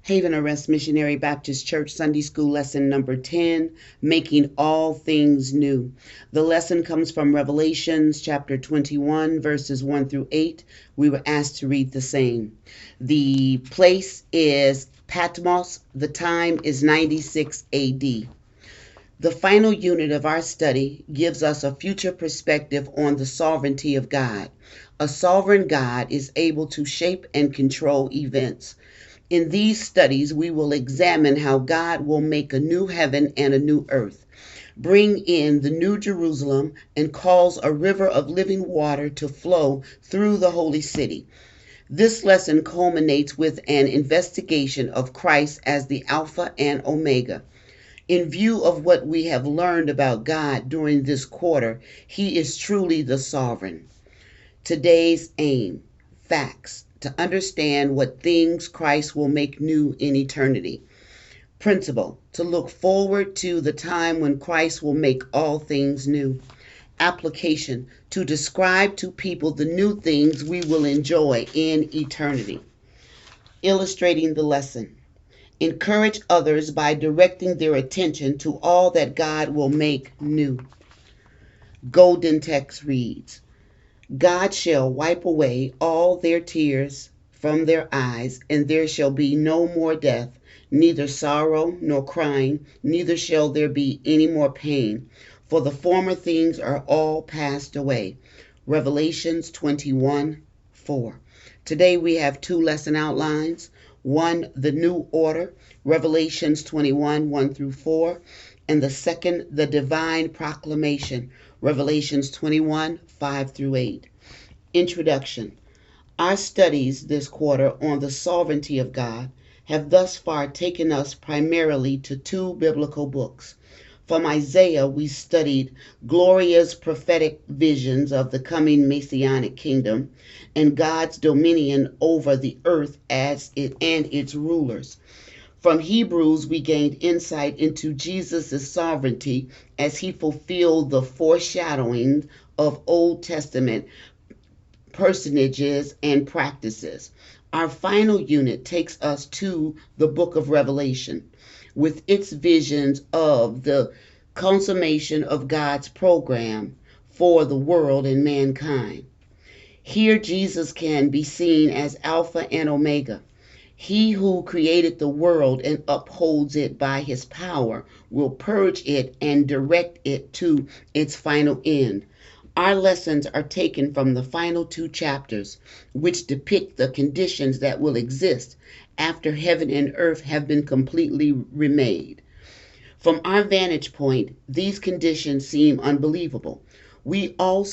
Haven Arrest Missionary Baptist Church Sunday School Lesson number 10, Making All Things New. The lesson comes from Revelations chapter 21, verses 1 through 8. We were asked to read the same. The place is Patmos. The time is 96 AD. The final unit of our study gives us a future perspective on the sovereignty of God. A sovereign God is able to shape and control events. In these studies, we will examine how God will make a new heaven and a new earth, bring in the new Jerusalem, and cause a river of living water to flow through the holy city. This lesson culminates with an investigation of Christ as the Alpha and Omega. In view of what we have learned about God during this quarter, He is truly the sovereign. Today's aim, facts, to understand what things Christ will make new in eternity. Principle, to look forward to the time when Christ will make all things new. Application, to describe to people the new things we will enjoy in eternity. Illustrating the lesson. Encourage others by directing their attention to all that God will make new. Golden text reads, God shall wipe away all their tears from their eyes, and there shall be no more death, neither sorrow nor crying, neither shall there be any more pain, for the former things are all passed away. Revelations 21:4. Today we have two lesson outlines. One, the new order, Revelations 21:1 through 4, and the second, the divine proclamation, Revelations 21:5 through 8. Introduction. Our studies this quarter on the sovereignty of God have thus far taken us primarily to two biblical books. From Isaiah, we studied glorious prophetic visions of the coming Messianic kingdom and God's dominion over the earth and its rulers. From Hebrews, we gained insight into Jesus' sovereignty as he fulfilled the foreshadowing of Old Testament personages and practices. Our final unit takes us to the book of Revelation with its visions of the consummation of God's program for the world and mankind. Here Jesus can be seen as Alpha and Omega. He who created the world and upholds it by his power will purge it and direct it to its final end. Our lessons are taken from the final two chapters, which depict the conditions that will exist after heaven and earth have been completely remade. From our vantage point, these conditions seem unbelievable. We are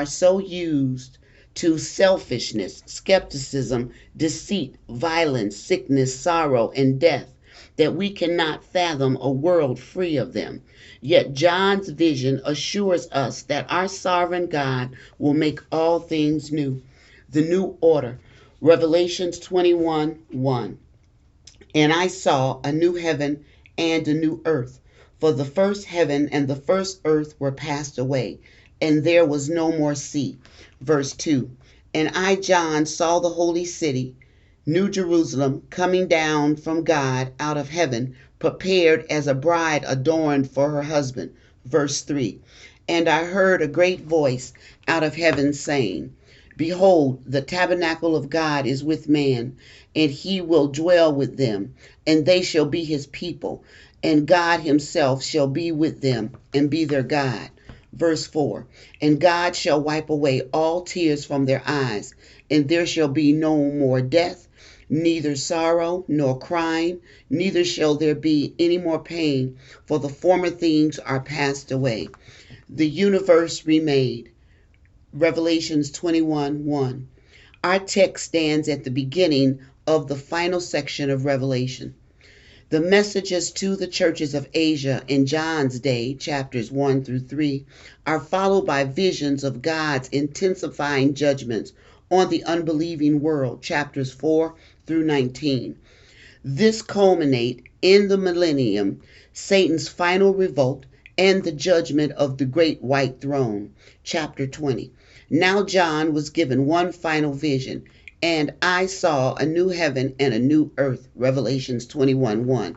so used to selfishness, skepticism, deceit, violence, sickness, sorrow, and death that we cannot fathom a world free of them. Yet John's vision assures us that our sovereign God will make all things new. The new order, Revelations 21:1. And I saw a new heaven and a new earth, for the first heaven and the first earth were passed away, and there was no more sea. Verse 2. And I, John, saw the holy city, New Jerusalem, coming down from God out of heaven, prepared as a bride adorned for her husband. Verse 3. And I heard a great voice out of heaven saying, Behold, the tabernacle of God is with man, and he will dwell with them, and they shall be his people, and God himself shall be with them and be their God. Verse 4. And God shall wipe away all tears from their eyes, and there shall be no more death, neither sorrow nor crying, neither shall there be any more pain, for the former things are passed away. The universe remade. Revelations 21:1. Our text stands at the beginning of the final section of Revelation. The messages to the churches of Asia in John's day, chapters 1 through 3, are followed by visions of God's intensifying judgments on the unbelieving world, chapters 4 through 19. This culminate in the millennium, Satan's final revolt, and the judgment of the great white throne, chapter 20. Now John was given one final vision, And I saw a new heaven and a new earth, Revelations 21:1.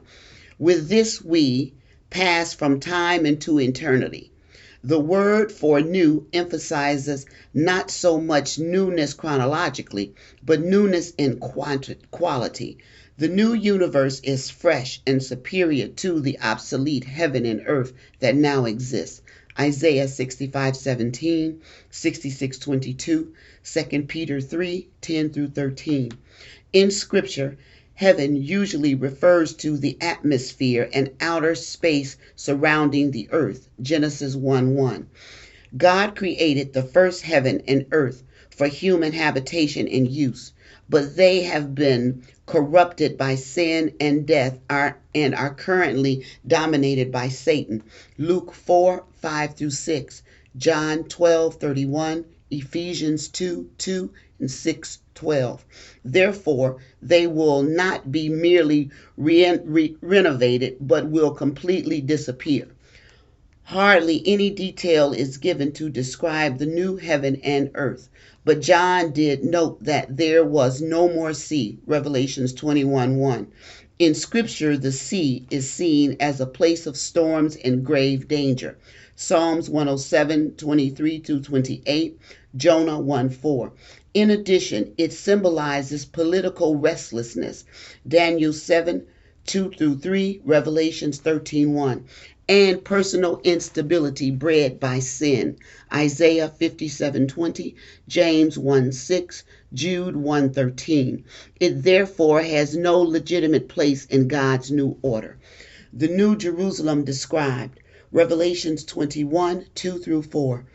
With this we pass from time into eternity. The word for new emphasizes not so much newness chronologically, but newness in quality. The new universe is fresh and superior to the obsolete heaven and earth that now exists. Isaiah 65:17, 66:22, 2 Peter 3:10 through 13. In Scripture, heaven usually refers to the atmosphere and outer space surrounding the earth. Genesis 1:1. God created the first heaven and earth for human habitation and use, but they have been corrupted by sin and death and are currently dominated by Satan. Luke 4:5 through 6, John 12:31, Ephesians 2:2 and 6:12. Therefore, they will not be merely renovated, but will completely disappear. Hardly any detail is given to describe the new heaven and earth, but John did note that there was no more sea, Revelations 21:1. In Scripture, the sea is seen as a place of storms and grave danger, Psalms 107:23-28, Jonah 1:4. In addition, it symbolizes political restlessness, Daniel 7:2-3, Revelations 13:1, and personal instability bred by sin, Isaiah 57:20, James 1:6, Jude 1:13. It therefore has no legitimate place in God's new order. The New Jerusalem described, Revelations 21:2-4.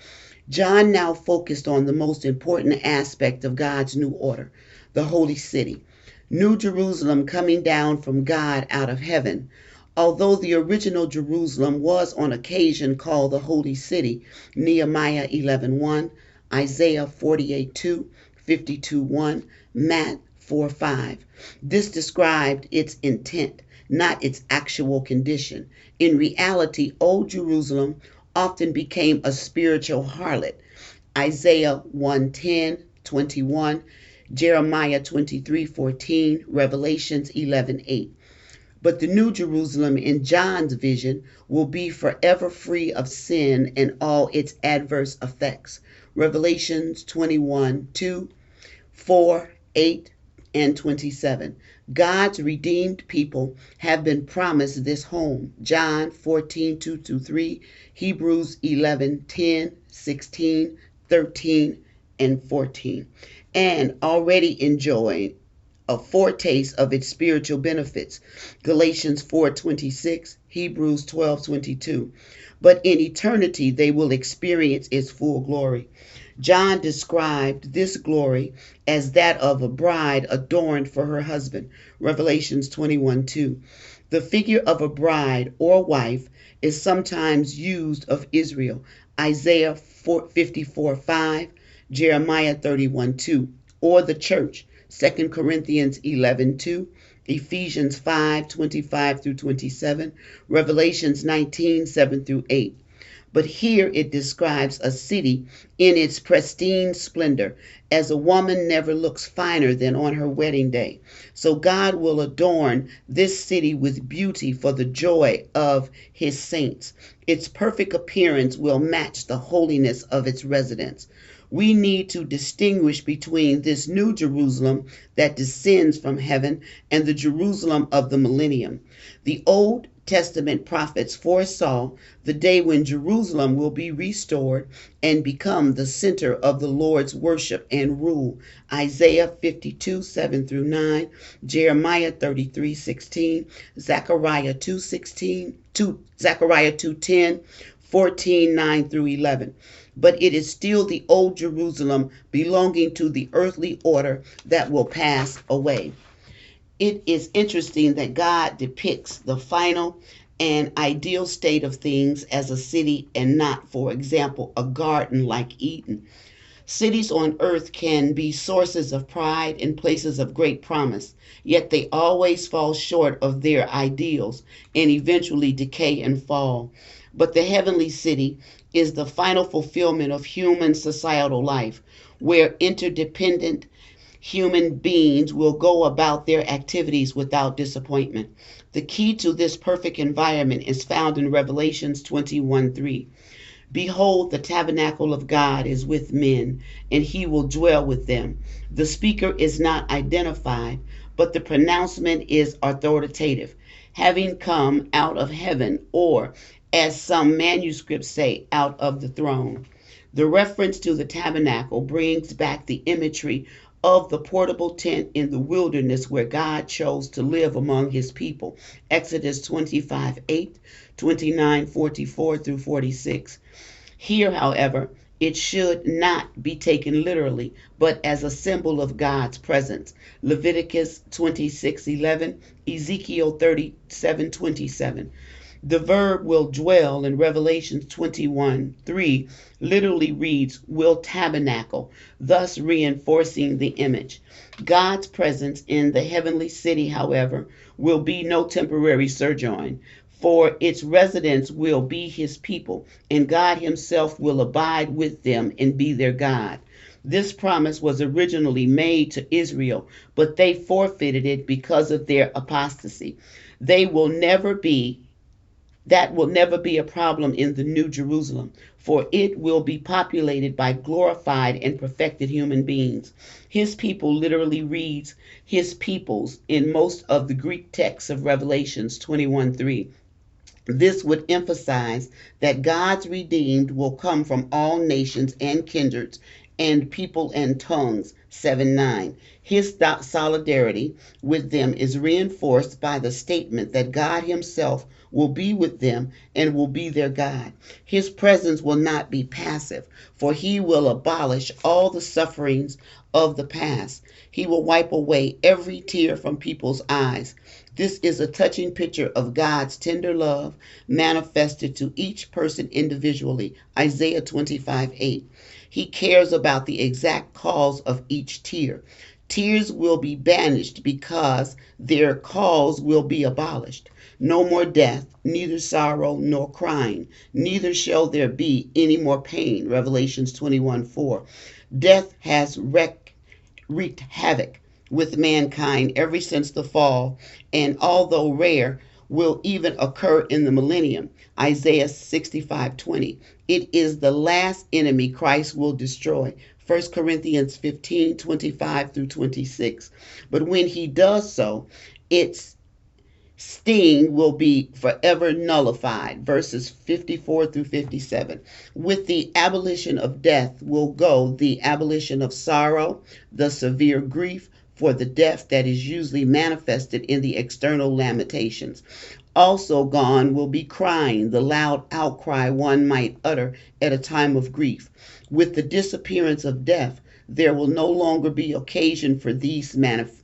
John now focused on the most important aspect of God's new order, the holy city. New Jerusalem coming down from God out of heaven. Although the original Jerusalem was on occasion called the Holy City, Nehemiah 11:1, Isaiah 48:2, 52:1, Matt 4:5. This described its intent, not its actual condition. In reality, Old Jerusalem often became a spiritual harlot. Isaiah 1:10, 21, Jeremiah 23:14, Revelations 11:8. But the New Jerusalem in John's vision will be forever free of sin and all its adverse effects. Revelations 21:2, 4, 8, and 27. God's redeemed people have been promised this home. John 14:2-3, Hebrews 11:10, 16, 13, and 14, and already enjoying a foretaste of its spiritual benefits. Galatians 4:26, Hebrews 12:22. But in eternity they will experience its full glory. John described this glory as that of a bride adorned for her husband. Revelations 21:2. The figure of a bride or wife is sometimes used of Israel. Isaiah 54:5, Jeremiah 31:2, or the church. 2 Corinthians 11:2, Ephesians 5:25-27, Revelations 19:7-8. But here it describes a city in its pristine splendor, as a woman never looks finer than on her wedding day. So God will adorn this city with beauty for the joy of his saints. Its perfect appearance will match the holiness of its residents. We need to distinguish between this new Jerusalem that descends from heaven and the Jerusalem of the millennium. The Old Testament prophets foresaw the day when Jerusalem will be restored and become the center of the Lord's worship and rule. Isaiah 52:7-9, Jeremiah 33:16, Zechariah 2:10, 14:9-11. But it is still the old Jerusalem belonging to the earthly order that will pass away. It is interesting that God depicts the final and ideal state of things as a city and not, for example, a garden like Eden. Cities on earth can be sources of pride and places of great promise, yet they always fall short of their ideals and eventually decay and fall. But the heavenly city is the final fulfillment of human societal life, where interdependent human beings will go about their activities without disappointment. The key to this perfect environment is found in Revelations 21:3. Behold, the tabernacle of God is with men, and he will dwell with them. The speaker is not identified, but the pronouncement is authoritative, having come out of heaven, or, as some manuscripts say, out of the throne. The reference to the tabernacle brings back the imagery of the portable tent in the wilderness where God chose to live among his people. Exodus 25:8, 29:44 through 46. Here, however, it should not be taken literally, but as a symbol of God's presence. Leviticus 26:11, Ezekiel 37:27. The verb will dwell in Revelation 21:3 literally reads will tabernacle, thus reinforcing the image. God's presence in the heavenly city, however, will be no temporary sojourn, for its residents will be his people, and God himself will abide with them and be their God. This promise was originally made to Israel, but they forfeited it because of their apostasy. They will never be That will never be a problem in the New Jerusalem, for it will be populated by glorified and perfected human beings. His people literally reads his peoples in most of the Greek texts of Revelations 21:3. This would emphasize that God's redeemed will come from all nations and kindreds and people and tongues. 7:9. His solidarity with them is reinforced by the statement that God himself will be with them and will be their God. His presence will not be passive, for he will abolish all the sufferings of the past. He will wipe away every tear from people's eyes. This is a touching picture of God's tender love manifested to each person individually. Isaiah 25:8. He cares about the exact cause of each tear. Tears will be banished because their cause will be abolished. No more death, neither sorrow nor crying, neither shall there be any more pain. Revelations 21:4. Death has wreaked havoc with mankind ever since the fall, and although rare, will even occur in the millennium. Isaiah 65:20. It is the last enemy Christ will destroy. 1 Corinthians 15:25 through 26. But when he does so, its sting will be forever nullified. Verses 54 through 57. With the abolition of death will go the abolition of sorrow, the severe grief for the death that is usually manifested in the external lamentations. Also gone will be crying, the loud outcry one might utter at a time of grief. With the disappearance of death, there will no longer be occasion for these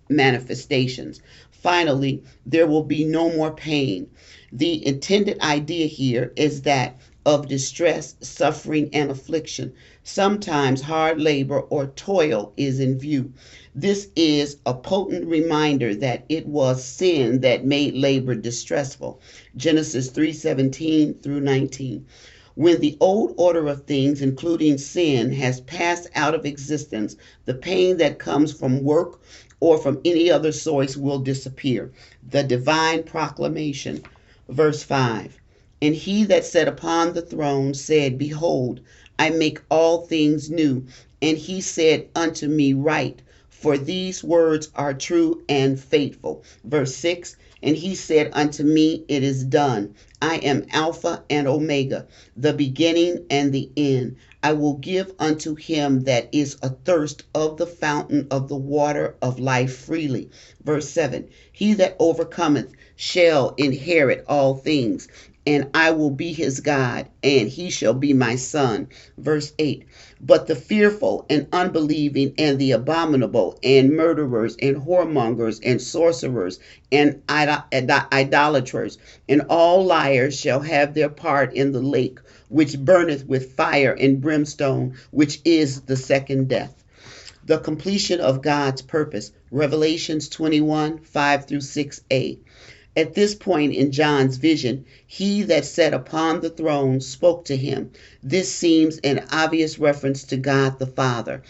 manifestations. Finally, there will be no more pain. The intended idea here is that of distress, suffering, and affliction. Sometimes hard labor or toil is in view. This is a potent reminder that it was sin that made labor distressful. Genesis 3:17 through 19. When the old order of things, including sin, has passed out of existence, the pain that comes from work or from any other source will disappear. The divine proclamation, verse 5. And he that sat upon the throne said, Behold, I make all things new. And he said unto me, Write, for these words are true and faithful. Verse 6. And he said unto me, It is done. I am Alpha and Omega, the beginning and the end. I will give unto him that is athirst of the fountain of the water of life freely. Verse 7. He that overcometh shall inherit all things, and I will be his God, and he shall be my son. Verse 8. But the fearful and unbelieving and the abominable and murderers and whoremongers and sorcerers and idolaters and all liars shall have their part in the lake, which burneth with fire and brimstone, which is the second death. The completion of God's purpose. Revelations 21:5 through 6a. At this point in John's vision, he that sat upon the throne spoke to him. This seems an obvious reference to God the Father.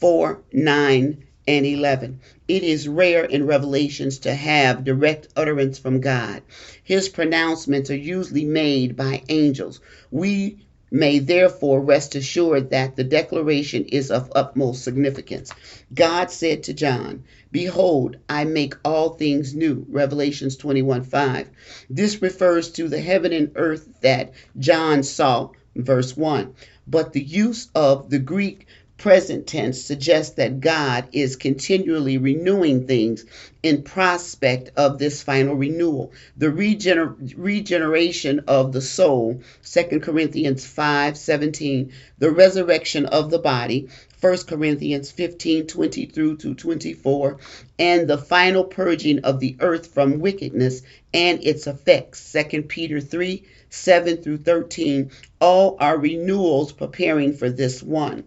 4:9 and 11. It is rare in Revelations to have direct utterance from God. His pronouncements are usually made by angels. We may therefore rest assured that the declaration is of utmost significance. God said to John, "Behold, I make all things new." Revelations 21:5. This refers to the heaven and earth that John saw, verse 1. But the use of the Greek present tense suggests that God is continually renewing things in prospect of this final renewal. The regeneration of the soul, 2 Corinthians 5:17, the resurrection of the body, 1 Corinthians 15:20 through to 24, and the final purging of the earth from wickedness and its effects, 2 Peter 3:7 through 13, all are renewals preparing for this one.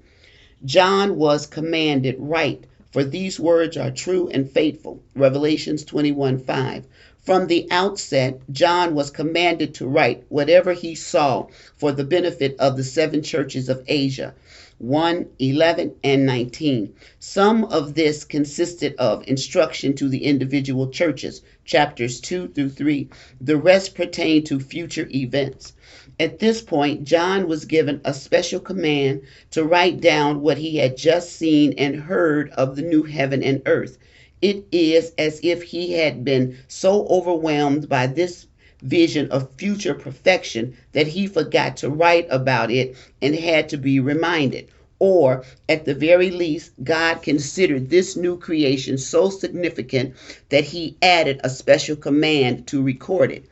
John was commanded, "Write, for these words are true and faithful." Revelations 21:5. From the outset, John was commanded to write whatever he saw for the benefit of the seven churches of Asia. 1, 11, and 19. Some of this consisted of instruction to the individual churches, chapters 2 through 3. The rest pertained to future events. At this point, John was given a special command to write down what he had just seen and heard of the new heaven and earth. It is as if he had been so overwhelmed by this vision of future perfection that he forgot to write about it and had to be reminded. Or, at the very least, God considered this new creation so significant that he added a special command to record it.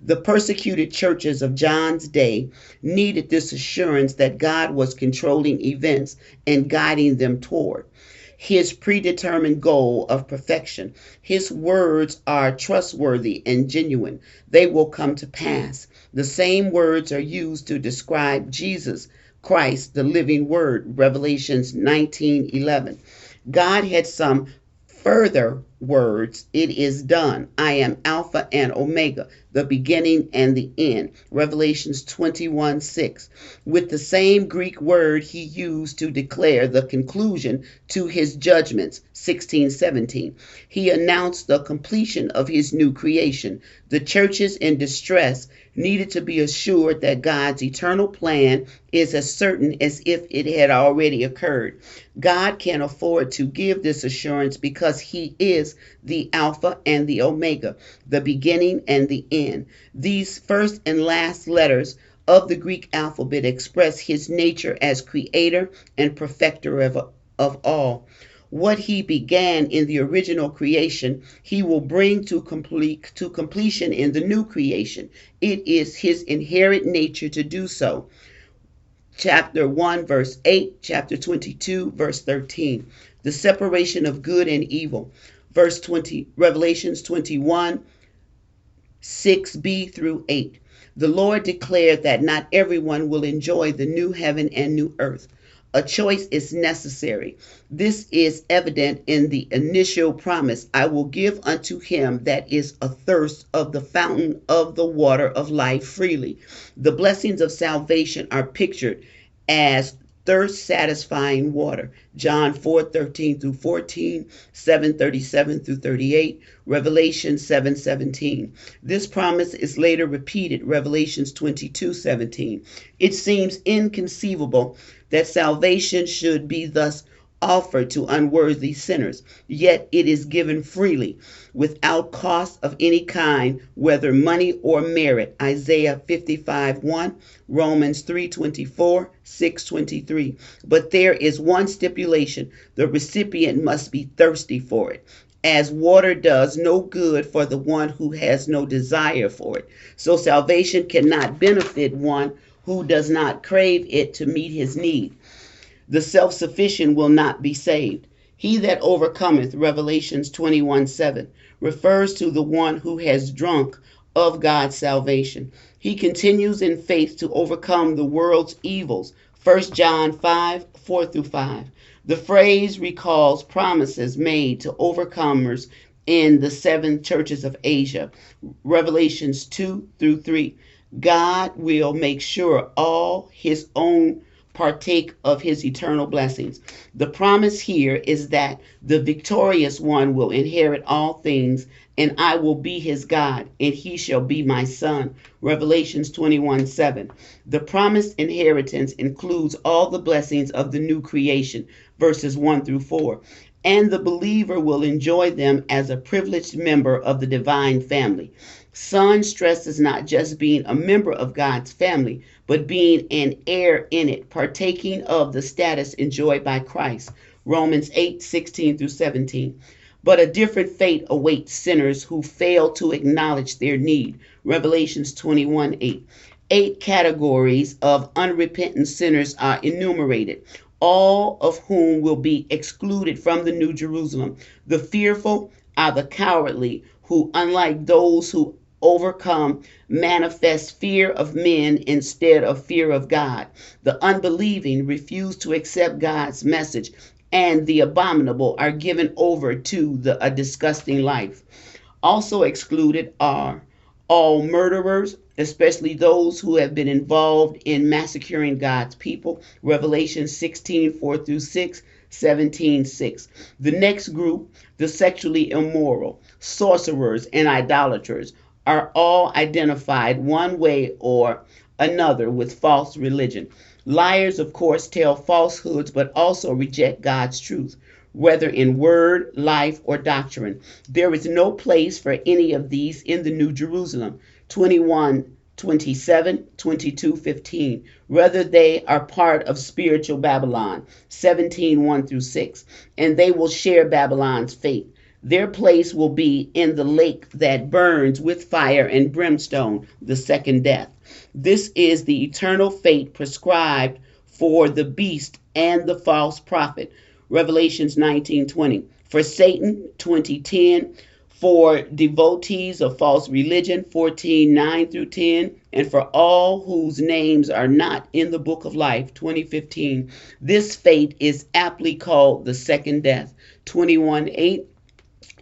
The persecuted churches of John's day needed this assurance that God was controlling events and guiding them toward his predetermined goal of perfection. His words are trustworthy and genuine. They will come to pass. The same words are used to describe Jesus Christ, the living word, Revelations 19:11. God had some further words. "It is done. I am Alpha and Omega, the beginning and the end." Revelations 21:6. With the same Greek word he used to declare the conclusion to his judgments, 16:17. He announced the completion of his new creation. The churches in distress needed to be assured that God's eternal plan is as certain as if it had already occurred. God can afford to give this assurance because he is the Alpha and the Omega, the beginning and the end. These first and last letters of the Greek alphabet express his nature as creator and perfecter of all. What he began in the original creation, he will bring to completion in the new creation. It is his inherent nature to do so. Chapter 1, verse 8, chapter 22, verse 13. The separation of good and evil. Verse 20, Revelations 21, 6b through 8. The Lord declared that not everyone will enjoy the new heaven and new earth. A choice is necessary. This is evident in the initial promise, "I will give unto him that is athirst of the fountain of the water of life freely." The blessings of salvation are pictured as thirst satisfying water. John 4:13 through 14, 7:37 through 38, Revelation 7:17. This promise is later repeated, Revelations 22:17. It seems inconceivable that salvation should be thus offered to unworthy sinners, yet it is given freely, without cost of any kind, whether money or merit. Isaiah 55:1, Romans 3:24, 6:23. But there is one stipulation: the recipient must be thirsty for it, as water does no good for the one who has no desire for it. So salvation cannot benefit one who does not crave it to meet his need. The self-sufficient will not be saved. He that overcometh, Revelations 21:7, refers to the one who has drunk of God's salvation. He continues in faith to overcome the world's evils, 1 John 5:4 through 5. The phrase recalls promises made to overcomers in the seven churches of Asia, Revelations 2 through 3. God will make sure all his own partake of his eternal blessings. The promise here is that the victorious one will inherit all things, and I will be his God, and he shall be my son. Revelations 21:7. The promised inheritance includes all the blessings of the new creation, verses 1 through 4, and the believer will enjoy them as a privileged member of the divine family. Son stresses not just being a member of God's family, but being an heir in it, partaking of the status enjoyed by Christ. Romans 8:16 through 17. But a different fate awaits sinners who fail to acknowledge their need. Revelations 21:8. 8 categories of unrepentant sinners are enumerated, all of whom will be excluded from the New Jerusalem. The fearful are the cowardly, who, unlike those who overcome, manifest fear of men instead of fear of God. The unbelieving refuse to accept God's message, and the abominable are given over to a disgusting life. Also excluded are all murderers, especially those who have been involved in massacring God's people. Revelation 16:4 through 6, 17:6. The next group, the sexually immoral, sorcerers, and idolaters, are all identified one way or another with false religion. Liars, of course, tell falsehoods, but also reject God's truth, whether in word, life, or doctrine. There is no place for any of these in the New Jerusalem. 21:27, 22:15. Rather, they are part of spiritual Babylon. 17:1 through 6. And they will share Babylon's fate. Their place will be in the lake that burns with fire and brimstone, the second death. This is the eternal fate prescribed for the beast and the false prophet. Revelations 19:20. For Satan, 20:10. For devotees of false religion, 14:9 through 10. And for all whose names are not in the book of life, 20:15. This fate is aptly called the second death, 21:8.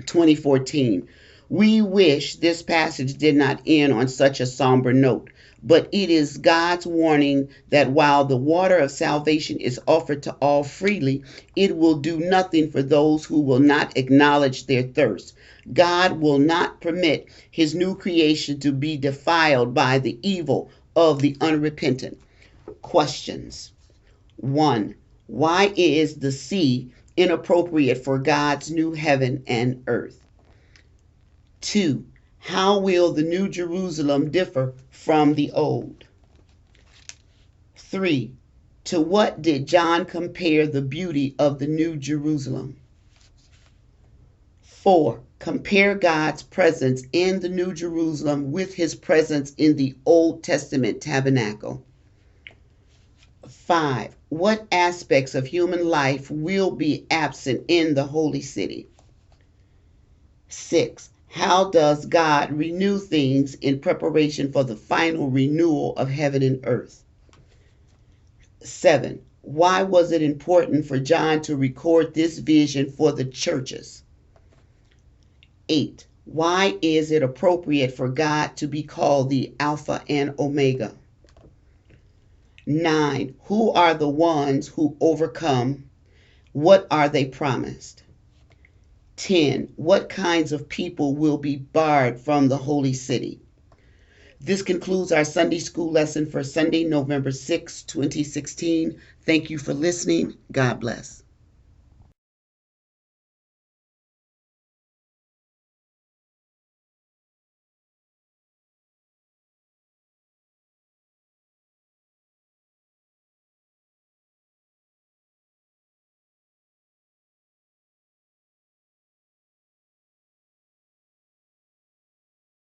2014. We wish this passage did not end on such a somber note, but it is God's warning that while the water of salvation is offered to all freely, it will do nothing for those who will not acknowledge their thirst. God will not permit his new creation to be defiled by the evil of the unrepentant. Questions. 1. Why is the sea inappropriate for God's new heaven and earth? 2. How will the New Jerusalem differ from the old? 3. To what did John compare the beauty of the New Jerusalem? 4. Compare God's presence in the New Jerusalem with his presence in the Old Testament tabernacle. 5. What aspects of human life will be absent in the holy city? 6. How does God renew things in preparation for the final renewal of heaven and earth? 7. Why was it important for John to record this vision for the churches? 8. Why is it appropriate for God to be called the Alpha and Omega? 9. Who are the ones who overcome? What are they promised? 10. What kinds of people will be barred from the holy city? This concludes our Sunday school lesson for Sunday, November 6, 2016. Thank you for listening. God bless.